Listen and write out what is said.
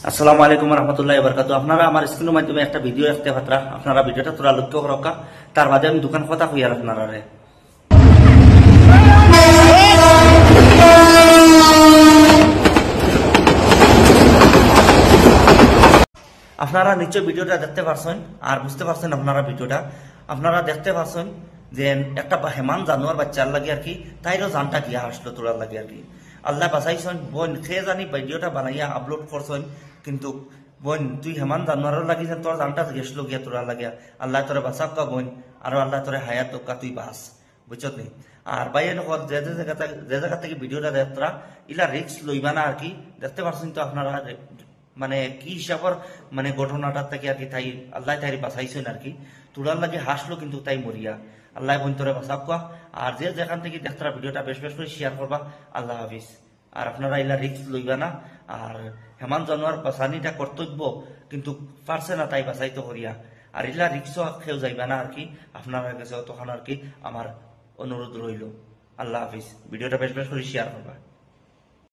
আসসালামু আলাইকুম রহমতুল্লাহ বরকাতু। আপনারা আমার স্ক্রিনের মাধ্যমে একটা ভিডিও দেখতে পাত্রা, আপনারা ভিডিওটা তোরা লক্ষ্য করকা। তার বাদে আমি দোকান কথা হইয়ার আপনারা আপনারা নিশ্চয় ভিডিওটা দেখতে পারছেন আর বুঝতে পারছেন। আপনারা দেখতে পাচ্ছেন যে একটা হেমান জানোয়ার বাচ্চার লাগে আর কি, তাইরও জানটা গিয়া আসলো তোরার লাগে আর কি। আল্লাহ বাঁচাইছেন বোন, খেয়ে জানি ভিডিওটা বানাইয়া আপলোড করছেন, কিন্তু বোন তুই হেমান জানোয়ারের লাগি যেন তোর জানটা গেছিল গিয়া তোরা লাগিয়া। আল্লাহ তোরে বাঁচাক বোন, আর আল্লাহ তোরে হায়াত তুই বাঁচ, বুঝছত নি। আর বাইরে যে জায়গা থেকে ভিডিওটা দেখতরা ইলা রিক্স লইবা না আর কি। দেখতে পাচ্ছেন তো আপনারা মানে কি হিসাবর মানে ঘটনাটা থেকে আর কি, তাই আল্লাহ তাই বাঁচাইছেন আর কি। তোরার লাগে হাসলো কিন্তু তাই মরিয়া। আল্লাহ বন্তরে বাঁচাক। আর যে যেখান থেকে দেখতারা ভিডিওটা বেশ বেশ করে শেয়ার করবা। আল্লাহ হাফিজ। আর আপনারা ইলা রিক্স লইবা না। আর হেমান জানোয়ার বাঁচানিটা কর্তব্য, কিন্তু পারছে না তাই বাঁচাইতে করিয়া। আর ইলা রিক্স খেয়েও যাইবা না আর কি। আপনার কাছে তখন আর কি আমার অনুরোধ রইল। আল্লাহ হাফিজ। ভিডিওটা বেশ বেশ করে শেয়ার করবা।